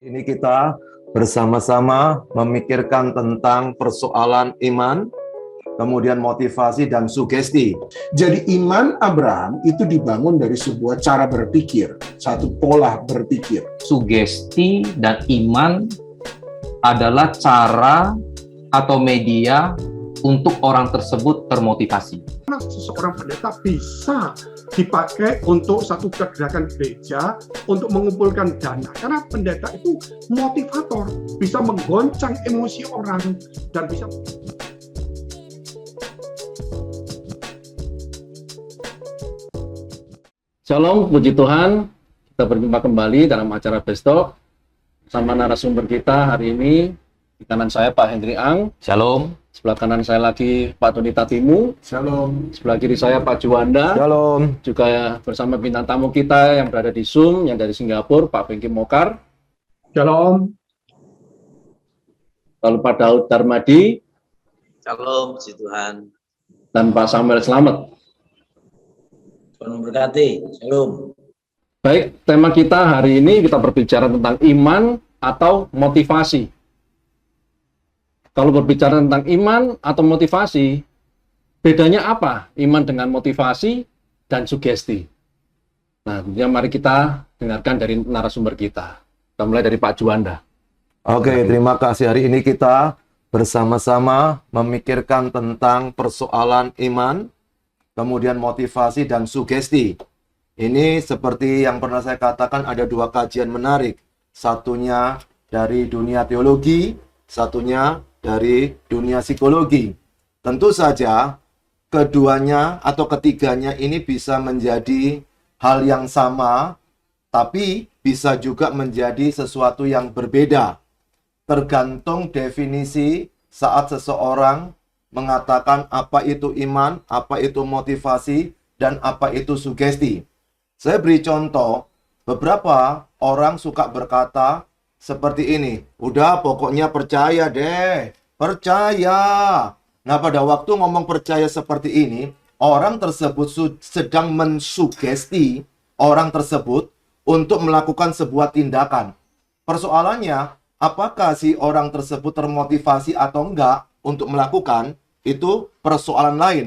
Ini kita bersama-sama memikirkan tentang persoalan iman, kemudian motivasi dan sugesti. Jadi iman Abraham itu dibangun dari sebuah cara berpikir, satu pola berpikir. Sugesti dan iman adalah cara atau media untuk orang tersebut termotivasi. Karena seseorang pendeta bisa dipakai untuk satu gerakan gereja untuk mengumpulkan dana. Karena pendeta itu motivator, bisa menggoncang emosi orang dan bisa. Shalom, puji Tuhan. Kita berjumpa kembali dalam acara Bestok sama narasumber kita hari ini. Di kanan saya Pak Hendri Ang. Shalom. Sebelah kanan saya lagi Pak Doni Tatimu. Shalom. Sebelah kiri saya Pak Juanda. Shalom. Juga bersama bintang tamu kita yang berada di Zoom, yang dari Singapura, Pak Bengki Mokar. Shalom. Lalu Pak Daud Darmadi. Shalom, puji Tuhan. Dan Pak Samuel Slamet. Tuhan memberkati. Shalom. Baik, tema kita hari ini kita berbicara tentang iman atau motivasi. Kalau berbicara tentang iman atau motivasi, bedanya apa iman dengan motivasi dan sugesti? Nah, tentunya mari kita dengarkan dari narasumber kita. Kita mulai dari Pak Juanda. Oke, terima kasih. Hari ini kita bersama-sama memikirkan tentang persoalan iman, kemudian motivasi dan sugesti. Ini seperti yang pernah saya katakan, ada dua kajian menarik. Satunya dari dunia teologi, satunya dari dunia psikologi. Tentu saja keduanya atau ketiganya ini bisa menjadi hal yang sama, tapi bisa juga menjadi sesuatu yang berbeda. Tergantung definisi saat seseorang mengatakan apa itu iman, apa itu motivasi, dan apa itu sugesti. Saya beri contoh, beberapa orang suka berkata seperti ini, udah pokoknya percaya deh, percaya. Nah, pada waktu ngomong percaya seperti ini, orang tersebut sedang mensugesti orang tersebut untuk melakukan sebuah tindakan. Persoalannya, apakah si orang tersebut termotivasi atau enggak untuk melakukan, itu persoalan lain.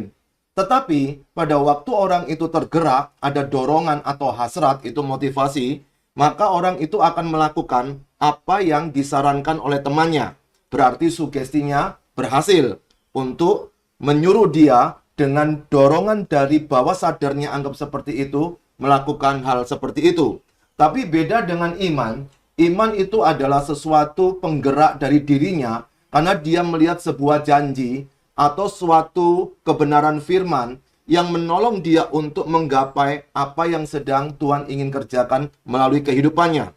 Tetapi, pada waktu orang itu tergerak, ada dorongan atau hasrat, itu motivasi, maka orang itu akan melakukan apa yang disarankan oleh temannya. Berarti sugestinya berhasil untuk menyuruh dia dengan dorongan dari bawah sadarnya anggap seperti itu, melakukan hal seperti itu. Tapi beda dengan iman. Iman itu adalah sesuatu penggerak dari dirinya karena dia melihat sebuah janji atau suatu kebenaran firman yang menolong dia untuk menggapai apa yang sedang Tuhan ingin kerjakan melalui kehidupannya.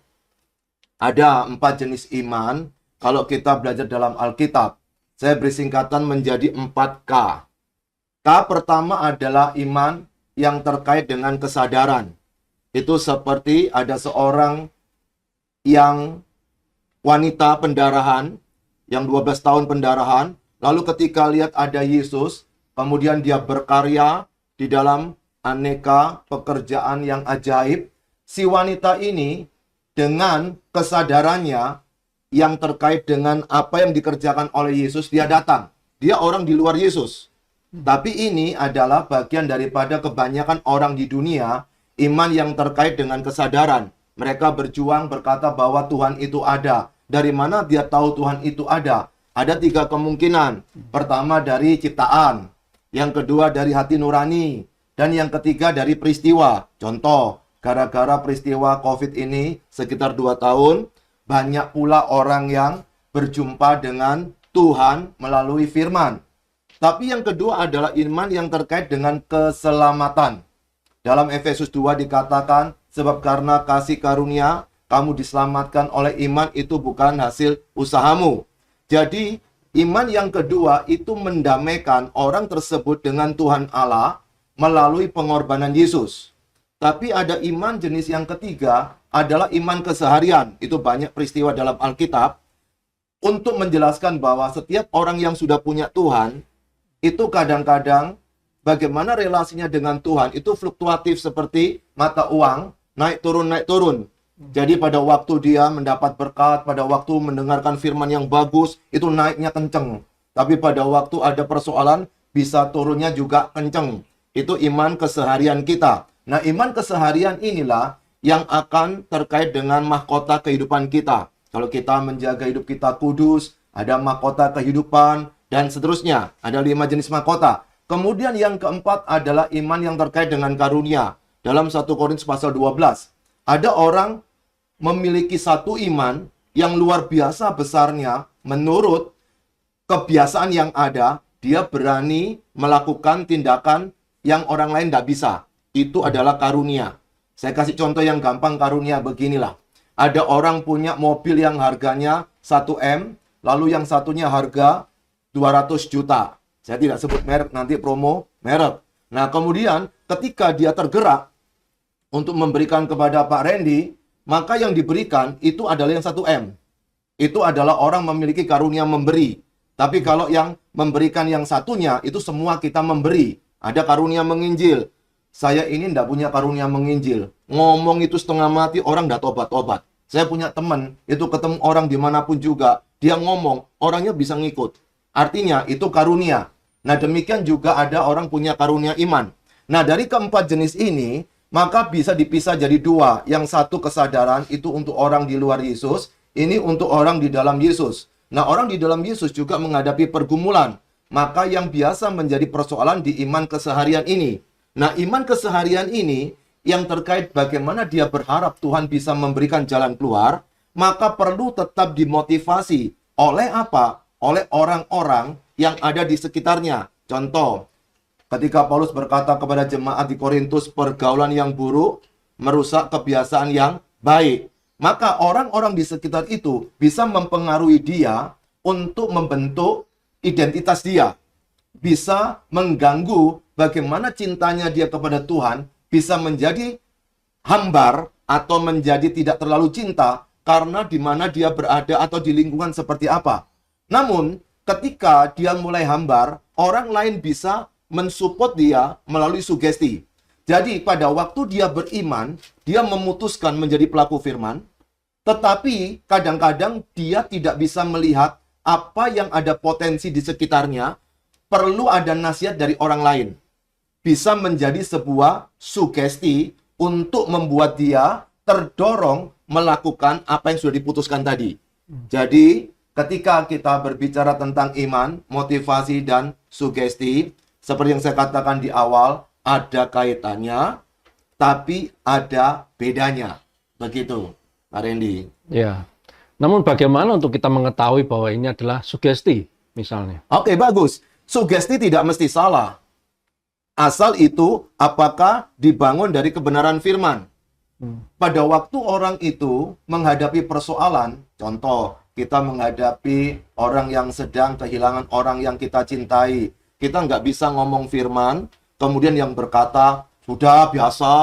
Ada 4 jenis iman kalau kita belajar dalam Alkitab. Saya beri singkatan menjadi 4K. K pertama adalah iman yang terkait dengan kesadaran. Itu seperti ada seorang yang wanita pendarahan, yang 12 tahun pendarahan, lalu ketika lihat ada Yesus, kemudian dia berkarya di dalam aneka pekerjaan yang ajaib. Si wanita ini dengan kesadarannya yang terkait dengan apa yang dikerjakan oleh Yesus, dia datang. Dia orang di luar Yesus. Tapi ini adalah bagian daripada kebanyakan orang di dunia, iman yang terkait dengan kesadaran. Mereka berjuang berkata bahwa Tuhan itu ada. Dari mana dia tahu Tuhan itu ada? Ada 3 kemungkinan. Pertama dari ciptaan. Yang kedua dari hati nurani. Dan yang ketiga dari peristiwa. Contoh, gara-gara peristiwa COVID ini sekitar 2 tahun, banyak pula orang yang berjumpa dengan Tuhan melalui firman. Tapi yang kedua adalah iman yang terkait dengan keselamatan. Dalam Efesus 2 dikatakan, sebab karena kasih karunia, kamu diselamatkan oleh iman, itu bukan hasil usahamu. Jadi, iman yang kedua itu mendamaikan orang tersebut dengan Tuhan Allah melalui pengorbanan Yesus. Tapi ada iman jenis yang ketiga, adalah iman keseharian. Itu banyak peristiwa dalam Alkitab untuk menjelaskan bahwa setiap orang yang sudah punya Tuhan, itu kadang-kadang bagaimana relasinya dengan Tuhan, itu fluktuatif seperti mata uang, naik turun, naik turun. Jadi pada waktu dia mendapat berkat, pada waktu mendengarkan firman yang bagus, itu naiknya kenceng. Tapi pada waktu ada persoalan, bisa turunnya juga kenceng. Itu iman keseharian kita. Nah, iman keseharian inilah yang akan terkait dengan mahkota kehidupan kita. Kalau kita menjaga hidup kita kudus, ada mahkota kehidupan, dan seterusnya. Ada 5 jenis mahkota. Kemudian yang keempat adalah iman yang terkait dengan karunia. Dalam 1 Korintus pasal 12. Ada orang memiliki satu iman yang luar biasa besarnya menurut kebiasaan yang ada, dia berani melakukan tindakan yang orang lain tidak bisa. Itu adalah karunia. Saya kasih contoh yang gampang karunia beginilah. Ada orang punya mobil yang harganya 1M, lalu yang satunya harga 200 juta. Saya tidak sebut merek, nanti promo merek. Nah, kemudian ketika dia tergerak untuk memberikan kepada Pak Randy, maka yang diberikan itu adalah yang 1M. Itu adalah orang memiliki karunia memberi. Tapi kalau yang memberikan yang satunya, itu semua kita memberi. Ada karunia menginjil. Saya ini tidak punya karunia menginjil. Ngomong itu setengah mati, orang tidak tobat-tobat. Saya punya teman, itu ketemu orang dimanapun juga. Dia ngomong, orangnya bisa ngikut. Artinya, itu karunia. Nah, demikian juga ada orang punya karunia iman. Nah, dari keempat jenis ini, maka bisa dipisah jadi dua. Yang satu kesadaran itu untuk orang di luar Yesus, ini untuk orang di dalam Yesus. Nah, orang di dalam Yesus juga menghadapi pergumulan. Maka yang biasa menjadi persoalan di iman keseharian ini. Nah, iman keseharian ini yang terkait bagaimana dia berharap Tuhan bisa memberikan jalan keluar, maka perlu tetap dimotivasi. Oleh apa? Oleh orang-orang yang ada di sekitarnya. Contoh, ketika Paulus berkata kepada jemaat di Korintus, pergaulan yang buruk merusak kebiasaan yang baik. Maka orang-orang di sekitar itu bisa mempengaruhi dia untuk membentuk identitas dia. Bisa mengganggu bagaimana cintanya dia kepada Tuhan, bisa menjadi hambar atau menjadi tidak terlalu cinta karena di mana dia berada atau di lingkungan seperti apa. Namun, ketika dia mulai hambar, orang lain bisa mensupport dia melalui sugesti. Jadi, pada waktu dia beriman, dia memutuskan menjadi pelaku firman, tetapi kadang-kadang dia tidak bisa melihat apa yang ada potensi di sekitarnya, perlu ada nasihat dari orang lain. Bisa menjadi sebuah sugesti untuk membuat dia terdorong melakukan apa yang sudah diputuskan tadi. Jadi, ketika kita berbicara tentang iman, motivasi, dan sugesti, seperti yang saya katakan di awal, ada kaitannya, tapi ada bedanya. Begitu, Pak Randy. Ya. Namun bagaimana untuk kita mengetahui bahwa ini adalah sugesti, misalnya? Oke, bagus. Sugesti tidak mesti salah. Asal itu apakah dibangun dari kebenaran firman. Pada waktu orang itu menghadapi persoalan, contoh, kita menghadapi orang yang sedang kehilangan orang yang kita cintai. Kita nggak bisa ngomong firman, kemudian yang berkata, sudah biasa,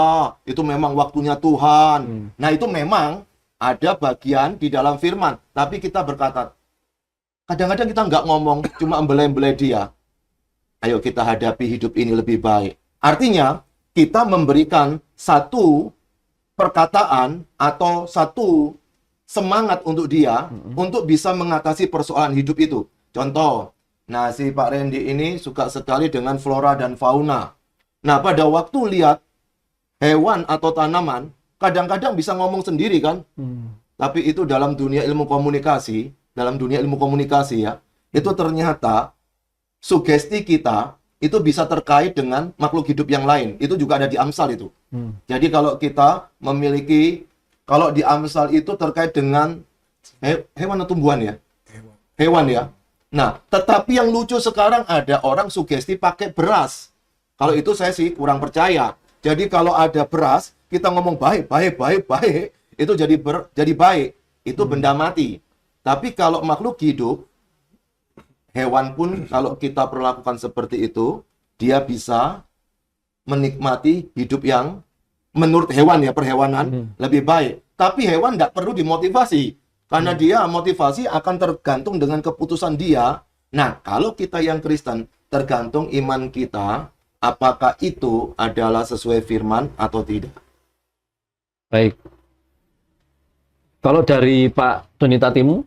itu memang waktunya Tuhan. Nah, itu memang ada bagian di dalam firman. Tapi kita berkata, kadang-kadang kita nggak ngomong, cuma embelai-embelai dia. Ayo kita hadapi hidup ini lebih baik. Artinya, kita memberikan satu perkataan atau satu semangat untuk dia untuk bisa mengatasi persoalan hidup itu. Contoh, nah si Pak Randy ini suka sekali dengan flora dan fauna. Nah, pada waktu lihat hewan atau tanaman, kadang-kadang bisa ngomong sendiri kan? Tapi itu dalam dunia ilmu komunikasi ya, itu ternyata sugesti kita itu bisa terkait dengan makhluk hidup yang lain. Itu juga ada di Amsal itu. Jadi kalau kita memiliki, kalau di Amsal itu terkait dengan hewan atau tumbuhan ya? Hewan ya. Nah, tetapi yang lucu sekarang ada orang sugesti pakai beras. Kalau itu saya sih kurang percaya. Jadi kalau ada beras, kita ngomong baik, itu jadi baik. Itu benda mati. Tapi kalau makhluk hidup, hewan pun kalau kita perlakukan seperti itu, dia bisa menikmati hidup yang menurut hewan ya, perhewanan lebih baik. Tapi hewan tidak perlu dimotivasi. Karena dia motivasi akan tergantung dengan keputusan dia. Nah, kalau kita yang Kristen, tergantung iman kita, apakah itu adalah sesuai firman atau tidak. Baik. Kalau dari Pak Doni Tatimu?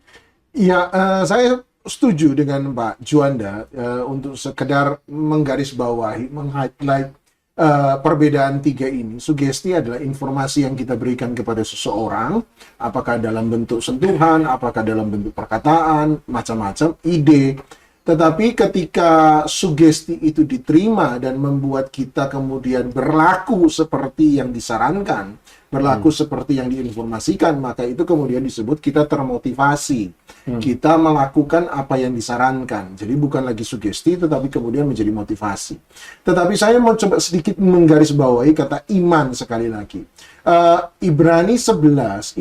Ya, saya setuju dengan Pak Juanda untuk sekedar menggarisbawahi, meng-highlight perbedaan tiga ini. Sugesti adalah informasi yang kita berikan kepada seseorang, apakah dalam bentuk sentuhan, apakah dalam bentuk perkataan, macam-macam, ide. Tetapi ketika sugesti itu diterima dan membuat kita kemudian berlaku seperti yang disarankan, berlaku seperti yang diinformasikan, maka itu kemudian disebut kita termotivasi. Kita melakukan apa yang disarankan. Jadi bukan lagi sugesti, tetapi kemudian menjadi motivasi. Tetapi saya mau coba sedikit menggarisbawahi kata iman sekali lagi. Ibrani 11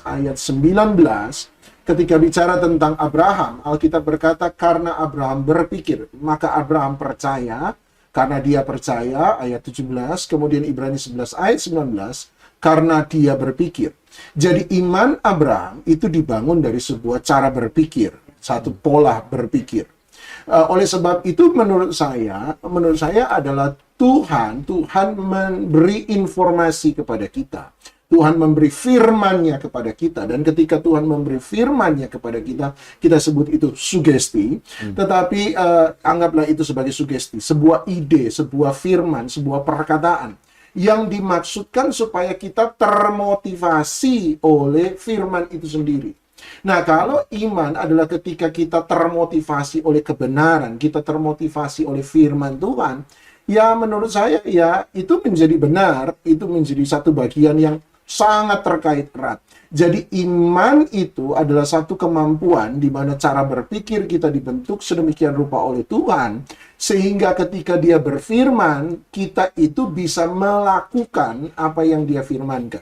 ayat 19, ketika bicara tentang Abraham, Alkitab berkata, karena Abraham berpikir, maka Abraham percaya, karena dia percaya, ayat 17, kemudian Ibrani 11 ayat 19, karena dia berpikir. Jadi iman Abraham itu dibangun dari sebuah cara berpikir, satu pola berpikir. Oleh sebab itu menurut saya adalah Tuhan memberi informasi kepada kita. Tuhan memberi firman-Nya kepada kita, dan ketika Tuhan memberi firman-Nya kepada kita, kita sebut itu sugesti. Tetapi anggaplah itu sebagai sugesti, sebuah ide, sebuah firman, sebuah perkataan yang dimaksudkan supaya kita termotivasi oleh firman itu sendiri. Nah, kalau iman adalah ketika kita termotivasi oleh kebenaran, kita termotivasi oleh firman Tuhan, ya menurut saya ya itu menjadi benar, itu menjadi satu bagian yang sangat terkait erat. Jadi iman itu adalah satu kemampuan di mana cara berpikir kita dibentuk sedemikian rupa oleh Tuhan, sehingga ketika dia berfirman, kita itu bisa melakukan apa yang dia firmankan.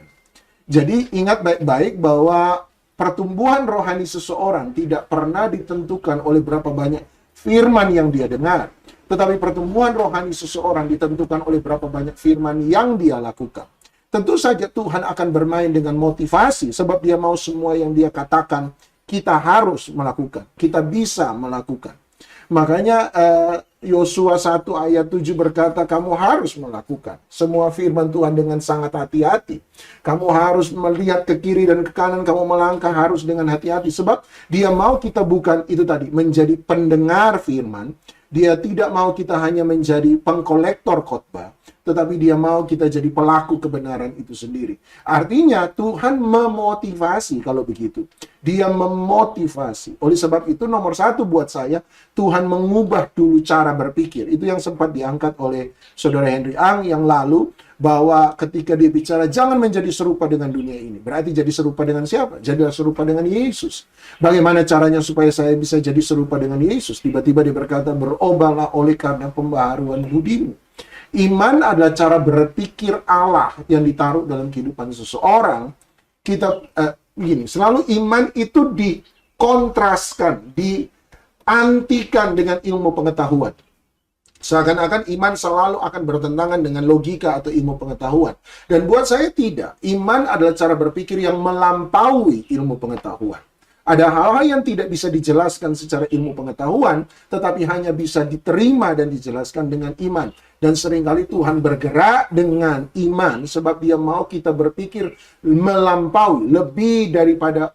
Jadi ingat baik-baik bahwa pertumbuhan rohani seseorang tidak pernah ditentukan oleh berapa banyak firman yang dia dengar, tetapi pertumbuhan rohani seseorang ditentukan oleh berapa banyak firman yang dia lakukan. Tentu saja Tuhan akan bermain dengan motivasi, sebab dia mau semua yang dia katakan kita harus melakukan, kita bisa melakukan. Makanya Yosua 1 ayat 7 berkata, kamu harus melakukan semua firman Tuhan dengan sangat hati-hati. Kamu harus melihat ke kiri dan ke kanan, kamu melangkah harus dengan hati-hati. Sebab dia mau kita bukan itu tadi, menjadi pendengar firman. Dia tidak mau kita hanya menjadi pengkolektor khotbah, tetapi dia mau kita jadi pelaku kebenaran itu sendiri. Artinya Tuhan memotivasi kalau begitu. Dia memotivasi. Oleh sebab itu nomor satu buat saya, Tuhan mengubah dulu cara berpikir. Itu yang sempat diangkat oleh Saudara Henry Ang yang lalu, bahwa ketika dia bicara jangan menjadi serupa dengan dunia ini. Berarti jadi serupa dengan siapa? Jadilah serupa dengan Yesus. Bagaimana caranya supaya saya bisa jadi serupa dengan Yesus? Tiba-tiba dia berkata, berubahlah oleh karena pembaharuan budimu. Iman adalah cara berpikir Allah yang ditaruh dalam kehidupan seseorang. Kita selalu iman itu dikontraskan, diantikan dengan ilmu pengetahuan. Seakan-akan iman selalu akan bertentangan dengan logika atau ilmu pengetahuan. Dan buat saya tidak. Iman adalah cara berpikir yang melampaui ilmu pengetahuan. Ada hal-hal yang tidak bisa dijelaskan secara ilmu pengetahuan, tetapi hanya bisa diterima dan dijelaskan dengan iman. Dan seringkali Tuhan bergerak dengan iman, sebab dia mau kita berpikir melampaui, lebih daripada,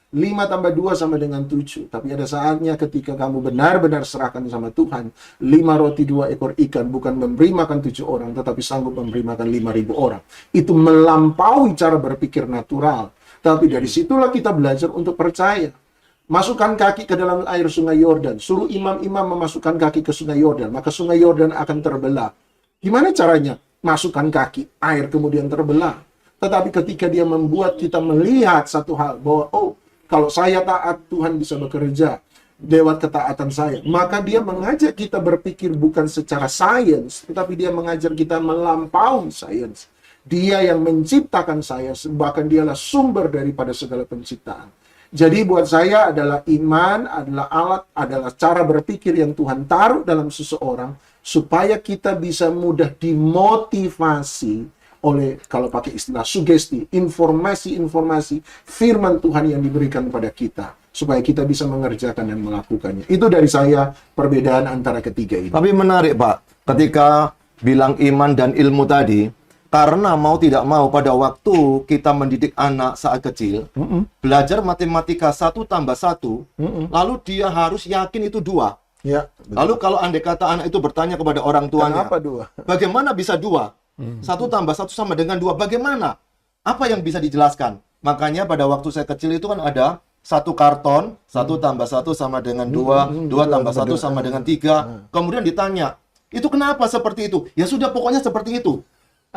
5 tambah 2 sama dengan 7. Tapi ada saatnya ketika kamu benar-benar serahkan sama Tuhan, 5 roti 2 ekor ikan bukan memberi makan 7 orang, tetapi sanggup memberi makan 5.000 orang. Itu melampaui cara berpikir natural. Tapi dari situlah kita belajar untuk percaya. Masukkan kaki ke dalam air sungai Yordan. Suruh imam-imam memasukkan kaki ke sungai Yordan. Maka sungai Yordan akan terbelah. Gimana caranya? Masukkan kaki, air kemudian terbelah. Tetapi ketika dia membuat kita melihat satu hal, bahwa kalau saya taat, Tuhan bisa bekerja lewat ketaatan saya. Maka dia mengajak kita berpikir bukan secara sains, tetapi dia mengajar kita melampaui sains. Dia yang menciptakan saya, bahkan dialah sumber daripada segala penciptaan. Jadi buat saya adalah iman, adalah alat, adalah cara berpikir yang Tuhan taruh dalam seseorang, supaya kita bisa mudah dimotivasi oleh, kalau pakai istilah sugesti, informasi-informasi firman Tuhan yang diberikan kepada kita, supaya kita bisa mengerjakan dan melakukannya. Itu dari saya perbedaan antara ketiga ini. Tapi menarik Pak, ketika bilang iman dan ilmu tadi, Karena mau tidak mau pada waktu kita mendidik anak saat kecil, belajar matematika 1+1, lalu dia harus yakin itu 2. Ya. Lalu kalau andai kata anak itu bertanya kepada orang tuanya, Kenapa 2? bagaimana bisa 2? 1+1 sama dengan 2, bagaimana? Apa yang bisa dijelaskan? Makanya pada waktu saya kecil itu kan ada satu karton, 1+1 sama dengan 2, 2+1 sama dengan 3. Kemudian ditanya, itu kenapa seperti itu? Ya sudah, pokoknya seperti itu.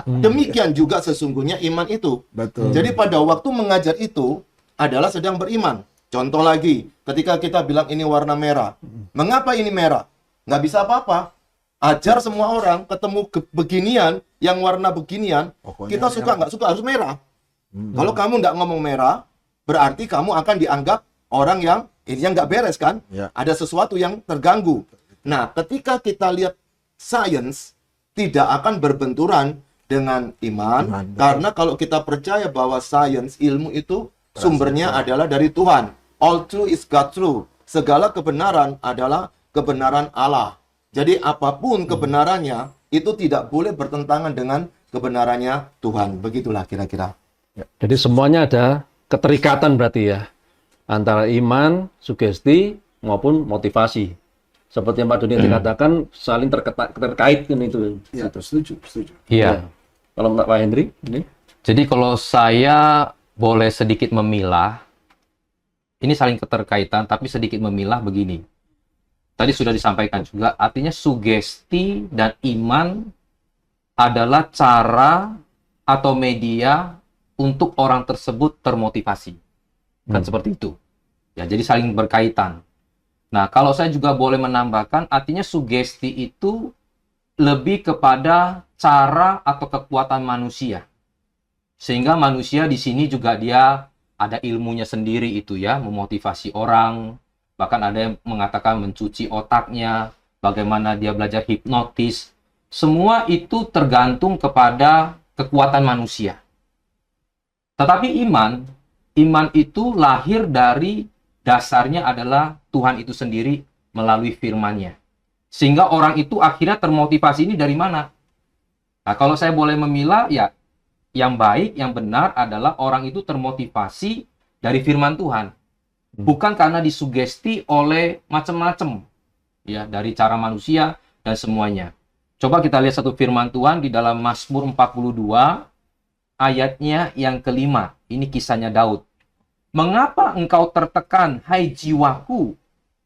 Demikian juga sesungguhnya iman itu. Betul. Jadi pada waktu mengajar itu adalah sedang beriman. Contoh lagi, ketika kita bilang ini warna merah. Mengapa ini merah? Nggak bisa apa-apa. Ajar semua orang ketemu beginian, yang warna beginian, Pokoknya kita suka nggak suka harus merah. Kalau kamu nggak ngomong merah, berarti kamu akan dianggap orang yang ini yang nggak beres kan? Ya. Ada sesuatu yang terganggu. Nah, ketika kita lihat sains tidak akan berbenturan dengan iman, Betul. karena kalau kita percaya bahwa sains, ilmu itu sumbernya adalah dari Tuhan. All truth is God truth. Segala kebenaran adalah kebenaran Allah. Jadi apapun kebenarannya itu tidak boleh bertentangan dengan kebenarannya Tuhan. Begitulah kira-kira. Jadi semuanya ada keterikatan berarti ya, antara iman, sugesti maupun motivasi. Seperti yang Pak Doni dikatakan, saling terkait kan itu. Ya, setuju. Iya. Kalau Pak Hendri, ini? Jadi kalau saya boleh sedikit memilah, ini saling keterkaitan, tapi sedikit memilah begini. Tadi sudah disampaikan juga, artinya sugesti dan iman adalah cara atau media untuk orang tersebut termotivasi. Kan seperti itu. Ya, jadi saling berkaitan. Nah, kalau saya juga boleh menambahkan, artinya sugesti itu lebih kepada cara atau kekuatan manusia. Sehingga manusia di sini juga dia ada ilmunya sendiri itu ya, memotivasi orang. Bahkan ada yang mengatakan mencuci otaknya, bagaimana dia belajar hipnotis. Semua itu tergantung kepada kekuatan manusia. Tetapi iman itu lahir dari dasarnya adalah Tuhan itu sendiri melalui firman-Nya. Sehingga orang itu akhirnya termotivasi ini dari mana? Nah, kalau saya boleh memilah, ya yang baik, yang benar adalah orang itu termotivasi dari firman Tuhan. Bukan karena disugesti oleh macam-macam. Ya, dari cara manusia dan semuanya. Coba kita lihat satu firman Tuhan di dalam Mazmur 42, ayatnya yang kelima. Ini kisahnya Daud. Mengapa engkau tertekan, hai jiwaku,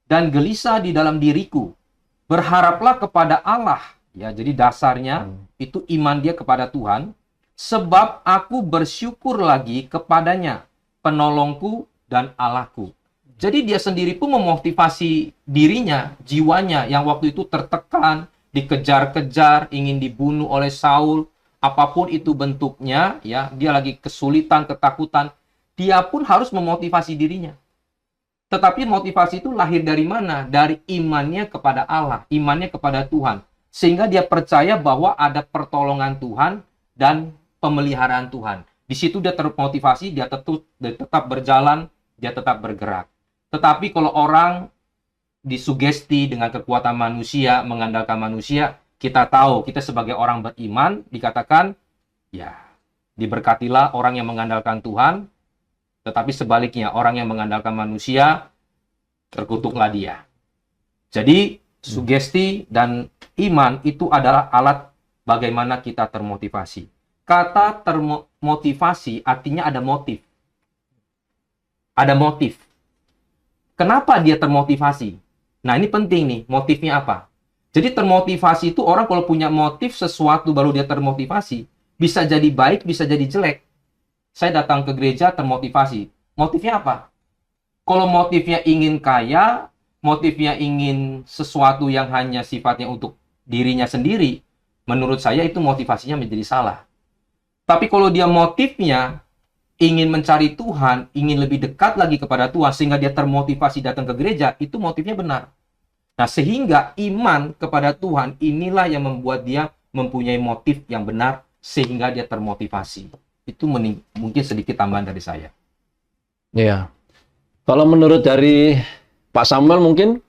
dan gelisah di dalam diriku? Berharaplah kepada Allah. Ya, jadi dasarnya itu iman dia kepada Tuhan. Sebab aku bersyukur lagi kepadanya, penolongku dan Allahku. Jadi dia sendiri pun memotivasi dirinya, jiwanya yang waktu itu tertekan, dikejar-kejar, ingin dibunuh oleh Saul, apapun itu bentuknya, ya, dia lagi kesulitan, ketakutan, dia pun harus memotivasi dirinya. Tetapi motivasi itu lahir dari mana? Dari imannya kepada Allah, imannya kepada Tuhan. Sehingga dia percaya bahwa ada pertolongan Tuhan dan pemeliharaan Tuhan. Di situ dia termotivasi, dia tetap berjalan, dia tetap bergerak. Tetapi kalau orang disugesti dengan kekuatan manusia, mengandalkan manusia, kita tahu, kita sebagai orang beriman, dikatakan, ya, diberkatilah orang yang mengandalkan Tuhan, tetapi sebaliknya, orang yang mengandalkan manusia, terkutuklah dia. Jadi, sugesti dan iman itu adalah alat bagaimana kita termotivasi. Kata termotivasi artinya ada motif. Ada motif. Kenapa dia termotivasi? Nah, ini penting nih, motifnya apa? Jadi termotivasi itu orang kalau punya motif sesuatu baru dia termotivasi. Bisa jadi baik, bisa jadi jelek. Saya datang ke gereja termotivasi. Motifnya apa? Kalau motifnya ingin kaya, motifnya ingin sesuatu yang hanya sifatnya untuk dirinya sendiri, menurut saya itu motivasinya menjadi salah. Tapi kalau dia motifnya ingin mencari Tuhan, ingin lebih dekat lagi kepada Tuhan, sehingga dia termotivasi datang ke gereja, itu motifnya benar. Nah, sehingga iman kepada Tuhan inilah yang membuat dia mempunyai motif yang benar, sehingga dia termotivasi. Itu mungkin sedikit tambahan dari saya. Iya. Kalau menurut dari Pak Samuel mungkin?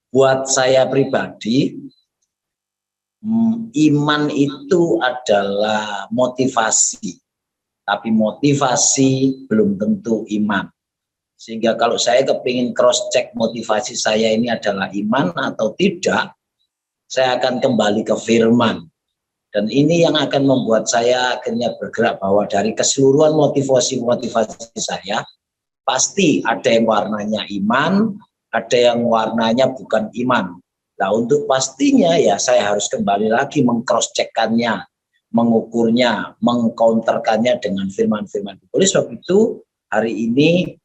Buat saya pribadi, Iman itu adalah motivasi, tapi motivasi belum tentu iman. Sehingga kalau saya kepingin cross check motivasi saya ini adalah iman atau tidak, saya akan kembali ke firman. Dan ini yang akan membuat saya akhirnya bergerak bahwa dari keseluruhan motivasi-motivasi saya, pasti ada yang warnanya iman, ada yang warnanya bukan iman. Nah, untuk pastinya ya saya harus kembali lagi meng-cross-check-kannya, mengukurnya, mengcounterkannya dengan firman-firman. Oleh sebab itu, hari ini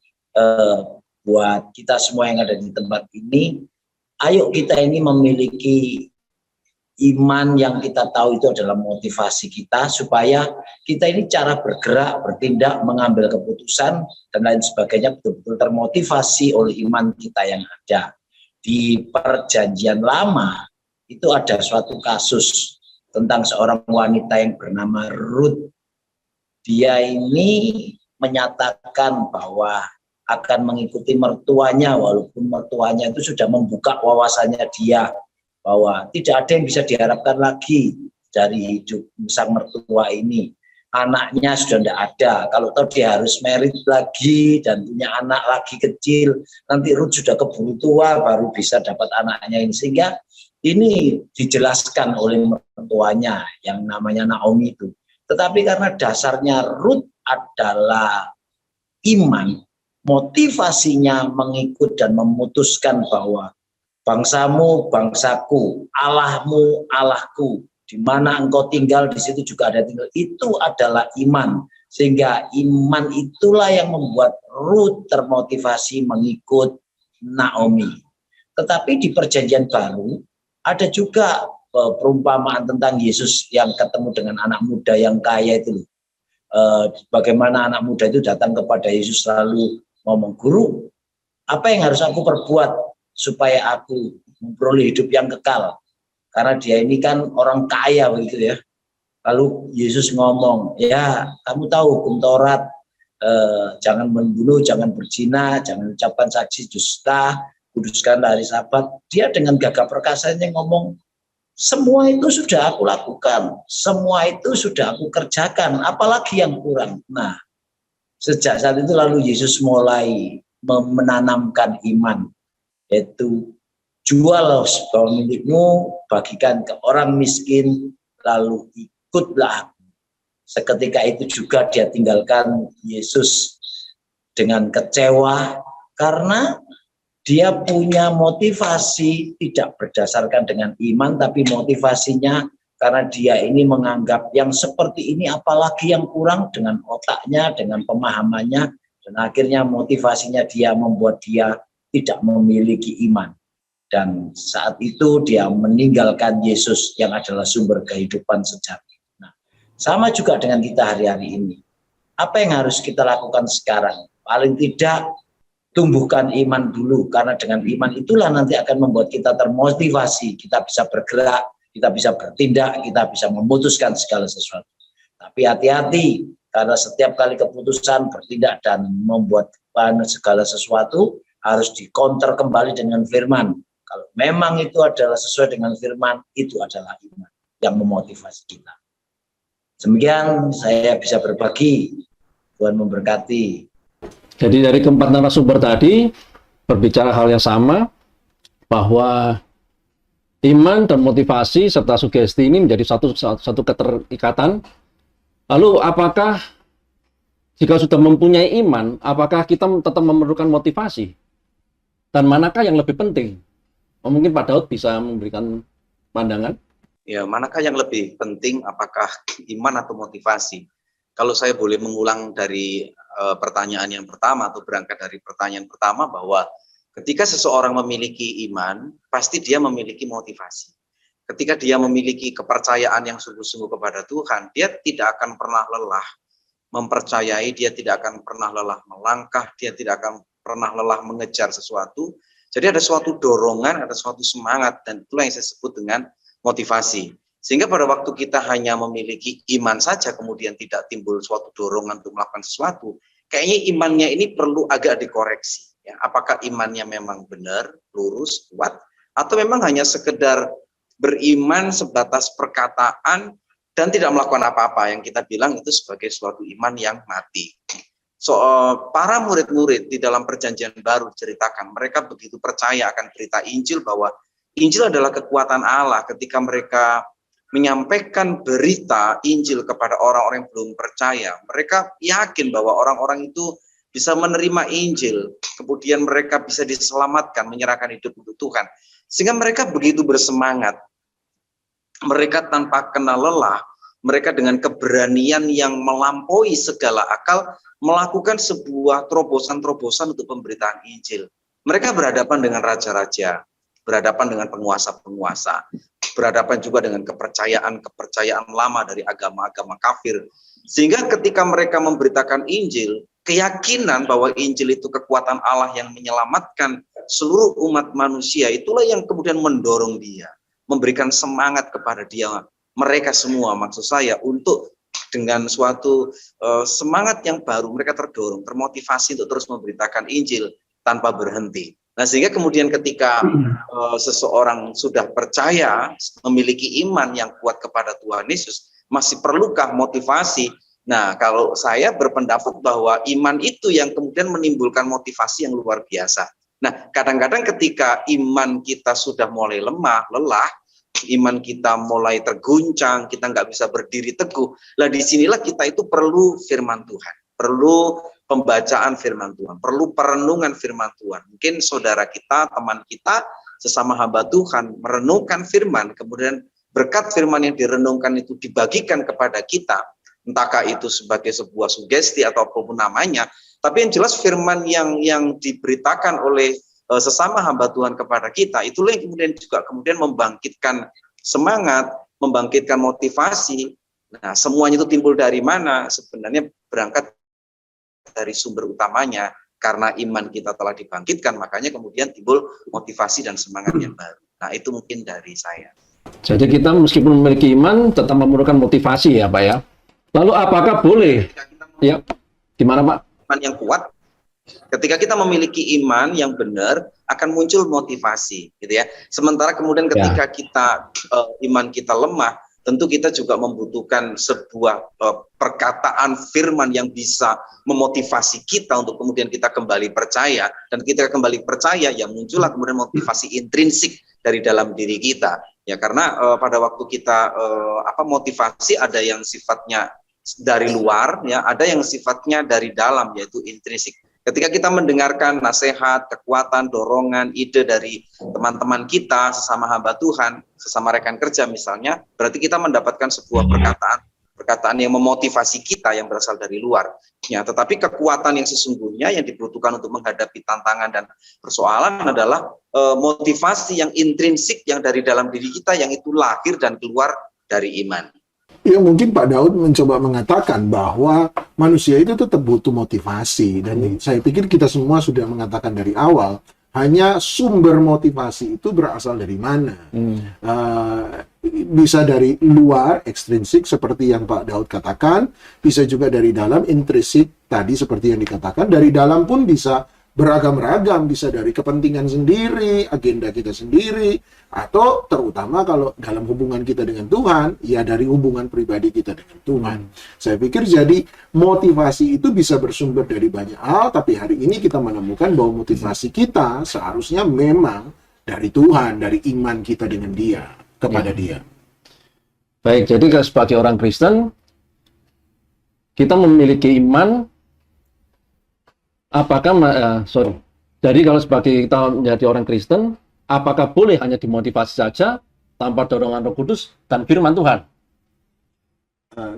buat kita semua yang ada di tempat ini, ayo kita ini memiliki iman yang kita tahu itu adalah motivasi kita, supaya kita ini cara bergerak, bertindak, mengambil keputusan, dan lain sebagainya betul-betul termotivasi oleh iman kita yang ada. Di Perjanjian Lama, itu ada suatu kasus tentang seorang wanita yang bernama Ruth. Dia ini menyatakan bahwa akan mengikuti mertuanya, walaupun mertuanya itu sudah membuka wawasannya dia, bahwa tidak ada yang bisa diharapkan lagi dari hidup sang mertua ini. Anaknya sudah tidak ada, kalau tahu dia harus merit lagi dan punya anak lagi kecil, nanti Ruth sudah keburu tua baru bisa dapat anaknya ini. Sehingga ini dijelaskan oleh mertuanya yang namanya Naomi itu. Tetapi karena dasarnya Ruth adalah iman, motivasinya mengikut dan memutuskan bahwa bangsamu, bangsaku, Allahmu, Allahku, di mana engkau tinggal, di situ juga ada tinggal. Itu adalah iman. Sehingga iman itulah yang membuat Ruth termotivasi mengikut Naomi. Tetapi di Perjanjian Baru, ada juga perumpamaan tentang Yesus yang ketemu dengan anak muda yang kaya itu. Bagaimana anak muda itu datang kepada Yesus lalu ngomong, "Guru, apa yang harus aku perbuat supaya aku memperoleh hidup yang kekal?" Karena dia ini kan orang kaya begitu ya. Lalu Yesus ngomong, "Ya, kamu tahu hukum Taurat, jangan membunuh, jangan berzina, jangan ucapkan saksi dusta, kuduskan hari Sabat." Dia dengan gagah perkasanya ngomong, "Semua itu sudah aku lakukan, semua itu sudah aku kerjakan, apalagi yang kurang." Nah, sejak saat itu lalu Yesus mulai menanamkan iman, yaitu jual segala milikmu, bagikan ke orang miskin, lalu ikutlah aku. Seketika itu juga dia tinggalkan Yesus dengan kecewa karena dia punya motivasi tidak berdasarkan dengan iman, tapi motivasinya karena dia ini menganggap yang seperti ini apalagi yang kurang dengan otaknya, dengan pemahamannya, dan akhirnya motivasinya dia membuat dia tidak memiliki iman. Dan saat itu dia meninggalkan Yesus yang adalah sumber kehidupan sejati. Nah, sama juga dengan kita hari-hari ini. Apa yang harus kita lakukan sekarang? Paling tidak tumbuhkan iman dulu, karena dengan iman itulah nanti akan membuat kita termotivasi, kita bisa bergerak, kita bisa bertindak, kita bisa memutuskan segala sesuatu. Tapi hati-hati, karena setiap kali keputusan bertindak dan membuat segala sesuatu harus dikonter kembali dengan firman. Kalau memang itu adalah sesuai dengan firman, itu adalah iman yang memotivasi kita. Demikian saya bisa berbagi. Tuhan memberkati. Jadi dari keempat narasumber tadi berbicara hal yang sama, bahwa iman dan motivasi serta sugesti ini menjadi satu keterikatan. Lalu apakah jika sudah mempunyai iman, apakah kita tetap memerlukan motivasi? Dan manakah yang lebih penting? Mungkin Pak Daud bisa memberikan pandangan. Ya, manakah yang lebih penting, apakah iman atau motivasi? Kalau saya boleh mengulang dari pertanyaan yang pertama, atau berangkat dari pertanyaan pertama, bahwa ketika seseorang memiliki iman, pasti dia memiliki motivasi. Ketika dia memiliki kepercayaan yang sungguh-sungguh kepada Tuhan, dia tidak akan pernah lelah mempercayai, dia tidak akan pernah lelah melangkah, dia tidak akan pernah lelah mengejar sesuatu. Jadi ada suatu dorongan, ada suatu semangat, dan itulah yang saya sebut dengan motivasi. Sehingga pada waktu kita hanya memiliki iman saja, kemudian tidak timbul suatu dorongan untuk melakukan sesuatu, kayaknya imannya ini perlu agak dikoreksi. Ya, apakah imannya memang benar, lurus, kuat, atau memang hanya sekedar beriman sebatas perkataan dan tidak melakukan apa-apa, yang kita bilang itu sebagai suatu iman yang mati. Para murid-murid di dalam perjanjian baru diceritakan, mereka begitu percaya akan berita Injil, bahwa Injil adalah kekuatan Allah. Ketika mereka menyampaikan berita Injil kepada orang-orang yang belum percaya, mereka yakin bahwa orang-orang itu bisa menerima Injil, kemudian mereka bisa diselamatkan, menyerahkan hidup untuk Tuhan. Sehingga mereka begitu bersemangat. Mereka tanpa kenal lelah, mereka dengan keberanian yang melampaui segala akal, melakukan sebuah terobosan-terobosan untuk pemberitaan Injil. Mereka berhadapan dengan raja-raja, berhadapan dengan penguasa-penguasa, berhadapan juga dengan kepercayaan-kepercayaan lama dari agama-agama kafir. Sehingga ketika mereka memberitakan Injil, keyakinan bahwa Injil itu kekuatan Allah yang menyelamatkan seluruh umat manusia, itulah yang kemudian mendorong dia, memberikan semangat kepada dia, mereka semua, maksud saya, untuk dengan suatu semangat yang baru, mereka terdorong, termotivasi untuk terus memberitakan Injil tanpa berhenti. Nah, sehingga kemudian ketika seseorang sudah percaya, memiliki iman yang kuat kepada Tuhan Yesus, masih perlukah motivasi? Nah, kalau saya berpendapat bahwa iman itu yang kemudian menimbulkan motivasi yang luar biasa. Nah, kadang-kadang ketika iman kita sudah mulai lemah, lelah, iman kita mulai terguncang, kita nggak bisa berdiri teguh. Lah disinilah kita itu perlu firman Tuhan, perlu pembacaan firman Tuhan, perlu perenungan firman Tuhan. Mungkin saudara kita, teman kita, sesama hamba Tuhan merenungkan firman, kemudian berkat firman yang direnungkan itu dibagikan kepada kita, entahkah itu sebagai sebuah sugesti atau apapun namanya, tapi yang jelas firman yang diberitakan oleh sesama hamba Tuhan kepada kita, itulah yang kemudian membangkitkan semangat, membangkitkan motivasi. Nah, semuanya itu timbul dari mana? Sebenarnya berangkat dari sumber utamanya, karena iman kita telah dibangkitkan, makanya kemudian timbul motivasi dan semangat yang baru. Nah, itu mungkin dari saya. Jadi kita meskipun memiliki iman, tetap memerlukan motivasi ya Pak ya. Lalu apakah boleh? Ya, gimana Pak? Iman yang kuat, ketika kita memiliki iman yang benar, akan muncul motivasi, gitu ya. Sementara kemudian ketika kita iman kita lemah, tentu kita juga membutuhkan sebuah perkataan firman yang bisa memotivasi kita untuk kemudian kita kembali percaya, dan kita kembali percaya, ya muncullah kemudian motivasi intrinsik dari dalam diri kita. Ya, karena pada waktu kita motivasi ada yang sifatnya dari luar, ya, ada yang sifatnya dari dalam, yaitu intrinsik. Ketika kita mendengarkan nasihat, kekuatan, dorongan, ide dari teman-teman kita, sesama hamba Tuhan, sesama rekan kerja misalnya, berarti kita mendapatkan sebuah perkataan yang memotivasi kita yang berasal dari luar. Ya, tetapi kekuatan yang sesungguhnya yang dibutuhkan untuk menghadapi tantangan dan persoalan adalah motivasi yang intrinsik yang dari dalam diri kita, yang itu lahir dan keluar dari iman. Ya, mungkin Pak Daud mencoba mengatakan bahwa manusia itu tetap butuh motivasi, dan saya pikir kita semua sudah mengatakan dari awal, hanya sumber motivasi itu berasal dari mana. Bisa dari luar, ekstrinsik seperti yang Pak Daud katakan, bisa juga dari dalam, intrinsik tadi seperti yang dikatakan. Dari dalam pun bisa beragam-ragam, bisa dari kepentingan sendiri, agenda kita sendiri, atau terutama kalau dalam hubungan kita dengan Tuhan, ya dari hubungan pribadi kita dengan Tuhan. Saya pikir jadi motivasi itu bisa bersumber dari banyak hal, tapi hari ini kita menemukan bahwa motivasi kita seharusnya memang dari Tuhan, dari iman kita dengan Dia, kepada Dia. Baik, jadi sebagai orang Kristen, kita memiliki iman. Apakah, jadi kalau sebagai kita menjadi orang Kristen, apakah boleh hanya dimotivasi saja tanpa dorongan Roh Kudus dan firman Tuhan?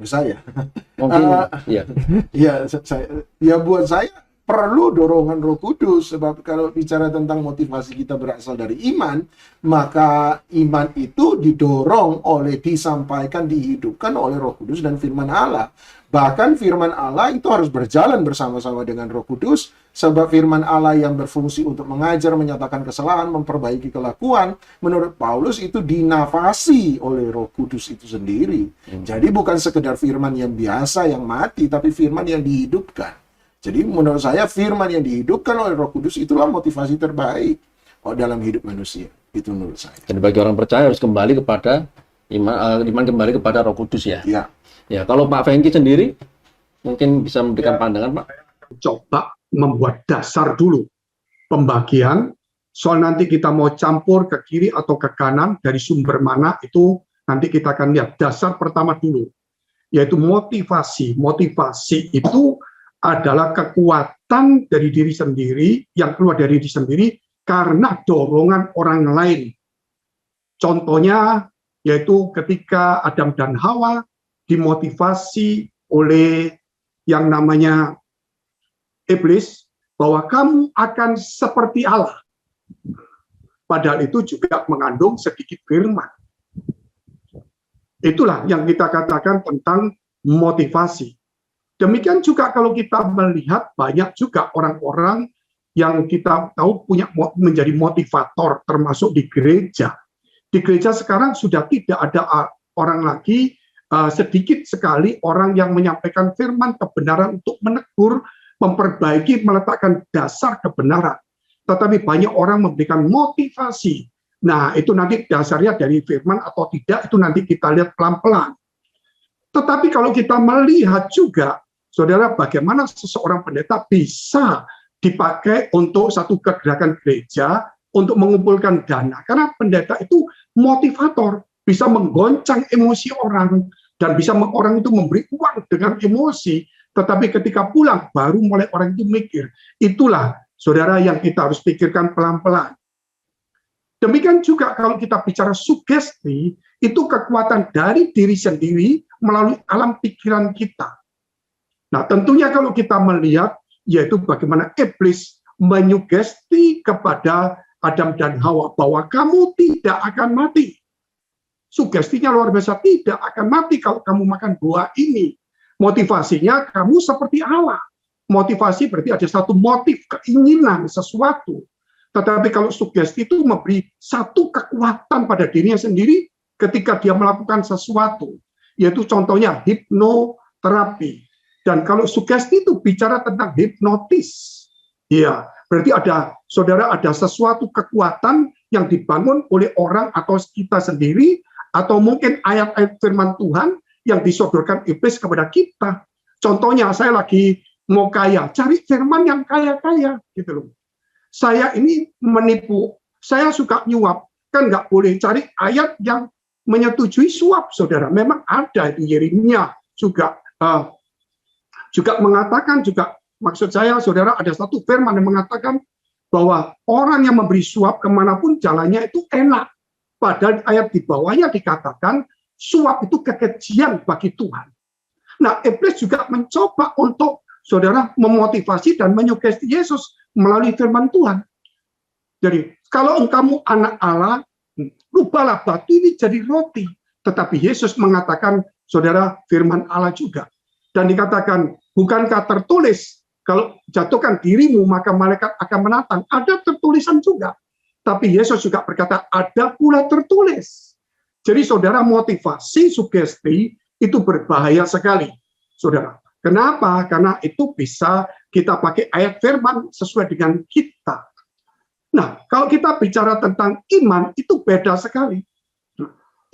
Saya. Mungkin, ya. Ya, buat saya perlu dorongan Roh Kudus, sebab kalau bicara tentang motivasi kita berasal dari iman, maka iman itu didorong oleh, disampaikan, dihidupkan oleh Roh Kudus dan firman Allah. Bahkan firman Allah itu harus berjalan bersama-sama dengan Roh Kudus, sebab firman Allah yang berfungsi untuk mengajar, menyatakan kesalahan, memperbaiki kelakuan, menurut Paulus itu dinafasi oleh Roh Kudus itu sendiri. Jadi bukan sekedar firman yang biasa, yang mati, tapi firman yang dihidupkan. Jadi menurut saya firman yang dihidupkan oleh Roh Kudus itulah motivasi terbaik. dalam hidup manusia. Itu menurut saya. Jadi bagi orang percaya harus kembali kepada iman kembali kepada Roh Kudus ya. Ya. Ya, kalau Pak Fengki sendiri mungkin bisa memberikan pandangan, Pak. Coba membuat dasar dulu pembagian, soal nanti kita mau campur ke kiri atau ke kanan dari sumber mana itu nanti kita akan lihat. Dasar pertama dulu, yaitu motivasi. Motivasi itu adalah kekuatan dari diri sendiri yang keluar dari diri sendiri karena dorongan orang lain. Contohnya yaitu ketika Adam dan Hawa dimotivasi oleh yang namanya iblis, bahwa kamu akan seperti Allah. Padahal itu juga mengandung sedikit firman. Itulah yang kita katakan tentang motivasi. Demikian juga kalau kita melihat banyak juga orang-orang yang kita tahu menjadi motivator, termasuk di gereja. Di gereja sekarang sudah tidak ada orang lagi, sedikit sekali orang yang menyampaikan firman kebenaran untuk menegur, memperbaiki, meletakkan dasar kebenaran. Tetapi banyak orang memberikan motivasi. Nah, itu nanti dasarnya dari firman atau tidak, itu nanti kita lihat pelan-pelan. Tetapi kalau kita melihat juga, saudara, bagaimana seseorang pendeta bisa dipakai untuk satu kegerakan gereja, untuk mengumpulkan dana. Karena pendeta itu motivator, bisa menggoncang emosi orang, dan bisa orang itu memberi uang dengan emosi, tetapi ketika pulang, baru mulai orang itu mikir. Itulah, saudara, yang kita harus pikirkan pelan-pelan. Demikian juga kalau kita bicara sugesti, itu kekuatan dari diri sendiri melalui alam pikiran kita. Nah, tentunya kalau kita melihat, yaitu bagaimana iblis menyugesti kepada Adam dan Hawa, bahwa kamu tidak akan mati. Sugestinya luar biasa, tidak akan mati kalau kamu makan buah ini. Motivasinya kamu seperti Allah. Motivasi berarti ada satu motif, keinginan sesuatu. Tetapi kalau sugesti itu memberi satu kekuatan pada dirinya sendiri ketika dia melakukan sesuatu. Yaitu contohnya hipnoterapi. Dan kalau sugesti itu bicara tentang hipnotis. Ya, berarti saudara, ada sesuatu kekuatan yang dibangun oleh orang atau kita sendiri, atau mungkin ayat-ayat firman Tuhan yang disodorkan iblis kepada kita. Contohnya, saya lagi mau kaya, cari firman yang kaya-kaya, gitu loh. Saya ini menipu, saya suka nyuap, kan nggak boleh cari ayat yang menyetujui suap, saudara. Memang ada itu, Yeremia juga mengatakan juga, maksud saya, saudara, ada satu firman yang mengatakan bahwa orang yang memberi suap kemanapun jalannya itu enak. Padahal ayat di bawahnya dikatakan, suap itu kekejian bagi Tuhan. Nah, iblis juga mencoba untuk, saudara, memotivasi dan menyugesti Yesus melalui firman Tuhan. Jadi, kalau kamu anak Allah, rubahlah batu ini jadi roti. Tetapi Yesus mengatakan, saudara, firman Allah juga. Dan dikatakan, bukankah tertulis, kalau jatuhkan dirimu, maka malaikat akan menatang. Ada tertulisan juga. Tapi Yesus juga berkata, ada pula tertulis. Jadi saudara, motivasi, sugesti itu berbahaya sekali, saudara. Kenapa? Karena itu bisa kita pakai ayat firman sesuai dengan kita. Nah, kalau kita bicara tentang iman, itu beda sekali.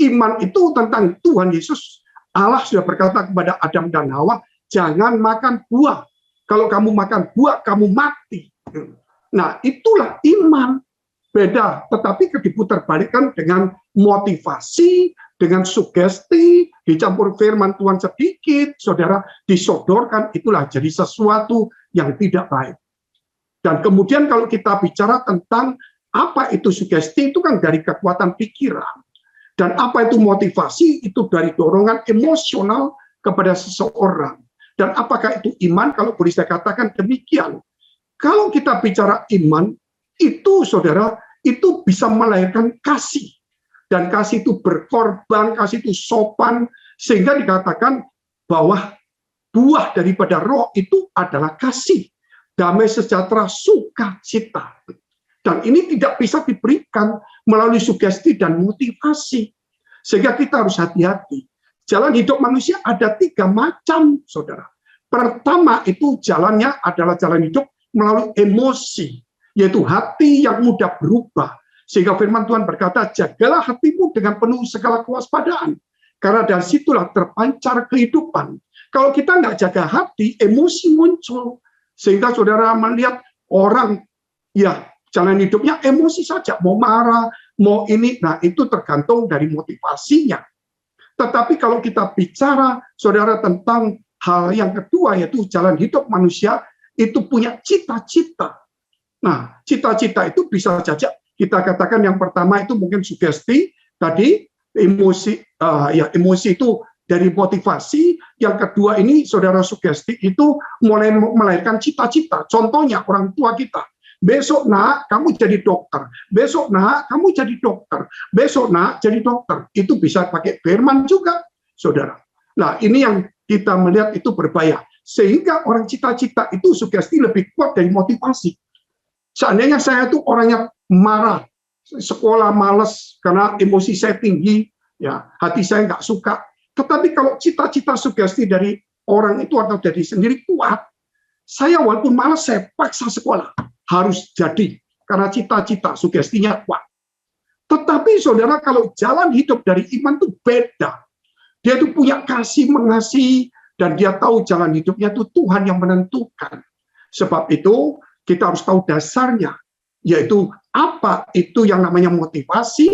Iman itu tentang Tuhan Yesus. Allah sudah berkata kepada Adam dan Hawa, jangan makan buah. Kalau kamu makan buah, kamu mati. Nah, itulah iman. Beda, tetapi diputarbalikkan dengan motivasi, dengan sugesti, dicampur firman Tuhan sedikit, saudara, disodorkan, itulah jadi sesuatu yang tidak baik. Dan kemudian kalau kita bicara tentang apa itu sugesti, itu kan dari kekuatan pikiran. Dan apa itu motivasi, itu dari dorongan emosional kepada seseorang. Dan apakah itu iman, kalau boleh saya katakan demikian. Kalau kita bicara iman, itu saudara, itu bisa melahirkan kasih. Dan kasih itu berkorban, kasih itu sopan, sehingga dikatakan bahwa buah daripada roh itu adalah kasih, damai sejahtera, sukacita. Dan ini tidak bisa diberikan melalui sugesti dan motivasi. Sehingga kita harus hati-hati. Jalan hidup manusia ada 3 macam, saudara. Pertama itu jalannya adalah jalan hidup melalui emosi. yaitu hati yang mudah berubah. Sehingga firman Tuhan berkata, jagalah hatimu dengan penuh segala kewaspadaan, karena dari situlah terpancar kehidupan. Kalau kita nggak jaga hati, emosi muncul. Sehingga saudara melihat orang, ya jalan hidupnya emosi saja, mau marah, mau ini, nah itu tergantung dari motivasinya. Tetapi kalau kita bicara, saudara, tentang hal yang kedua, yaitu jalan hidup manusia, itu punya cita-cita. Nah, cita-cita itu bisa saja kita katakan yang pertama itu mungkin sugesti, tadi emosi, emosi itu dari motivasi. Yang kedua ini, saudara, sugesti itu mulai melahirkan cita-cita. Contohnya orang tua kita, besok nak kamu jadi dokter, besok nak kamu jadi dokter, besok nak jadi dokter. Itu bisa pakai firman juga, saudara. Nah, ini yang kita melihat itu berbahaya. Sehingga orang cita-cita itu sugesti lebih kuat dari motivasi. Seandainya saya tuh orangnya marah, sekolah males karena emosi saya tinggi, ya hati saya nggak suka. Tetapi kalau cita-cita sugesti dari orang itu atau dari sendiri kuat, saya walaupun malas saya paksa sekolah harus jadi karena cita-cita sugestinya kuat. Tetapi saudara, kalau jalan hidup dari iman itu beda. Dia itu punya kasih mengasihi dan dia tahu jalan hidupnya itu Tuhan yang menentukan. Sebab itu kita harus tahu dasarnya, yaitu apa itu yang namanya motivasi,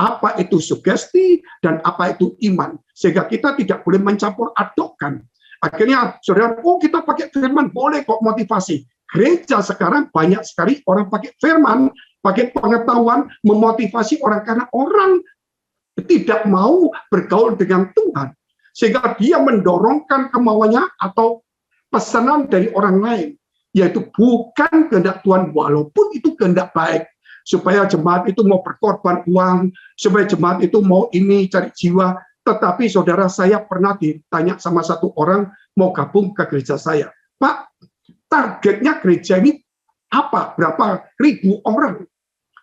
apa itu sugesti, dan apa itu iman. Sehingga kita tidak boleh mencampur adukkan. Akhirnya, saudara, kita pakai firman, boleh kok motivasi. Gereja sekarang banyak sekali orang pakai firman, pakai pengetahuan, memotivasi orang karena orang tidak mau bergaul dengan Tuhan. Sehingga dia mendorongkan kemauannya atau pesanan dari orang lain. Yaitu bukan kehendak Tuhan, walaupun itu kehendak baik. Supaya jemaat itu mau berkorban uang, supaya jemaat itu mau ini cari jiwa. Tetapi saudara, saya pernah ditanya sama satu orang mau gabung ke gereja saya. Pak, targetnya gereja ini apa? Berapa ribu orang?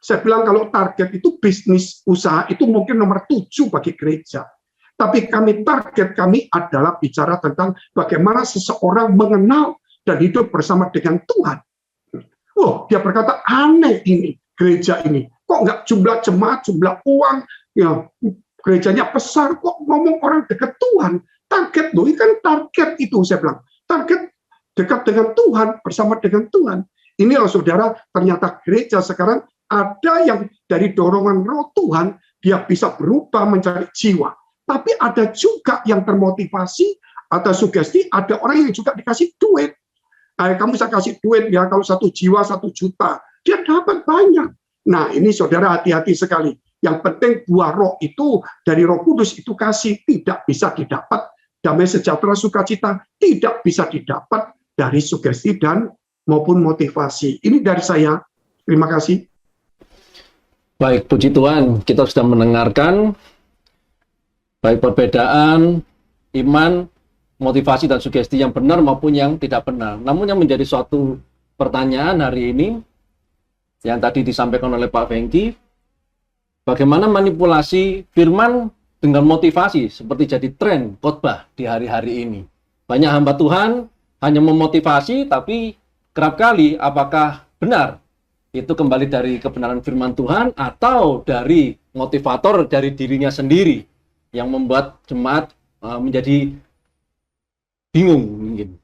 Saya bilang kalau target itu bisnis usaha itu mungkin nomor 7 bagi gereja. Tapi target kami adalah bicara tentang bagaimana seseorang mengenal dan hidup bersama dengan Tuhan. Dia berkata, aneh ini, gereja ini. Kok nggak jumlah jemaat, jumlah uang, ya gerejanya besar, kok ngomong orang dekat Tuhan. Target loh, ini kan target itu, saya bilang. Target dekat dengan Tuhan, bersama dengan Tuhan. Inilah saudara, ternyata gereja sekarang ada yang dari dorongan roh Tuhan, dia bisa berubah mencari jiwa. Tapi ada juga yang termotivasi, atau sugesti, ada orang yang juga dikasih duit. Kamu bisa kasih duit ya, kalau 1 jiwa 1 juta, dia dapat banyak. Nah ini saudara hati-hati sekali. Yang penting buah roh itu dari Roh Kudus itu kasih, tidak bisa didapat damai sejahtera sukacita, tidak bisa didapat dari sugesti dan maupun motivasi. Ini dari saya. Terima kasih. Baik, puji Tuhan, kita sudah mendengarkan baik perbedaan iman, motivasi dan sugesti yang benar maupun yang tidak benar. Namun yang menjadi suatu pertanyaan hari ini, yang tadi disampaikan oleh Pak Fengki, bagaimana manipulasi firman dengan motivasi seperti jadi tren khotbah di hari-hari ini. Banyak hamba Tuhan hanya memotivasi, tapi kerap kali apakah benar itu kembali dari kebenaran firman Tuhan atau dari motivator dari dirinya sendiri yang membuat jemaat menjadi bingung mungkin.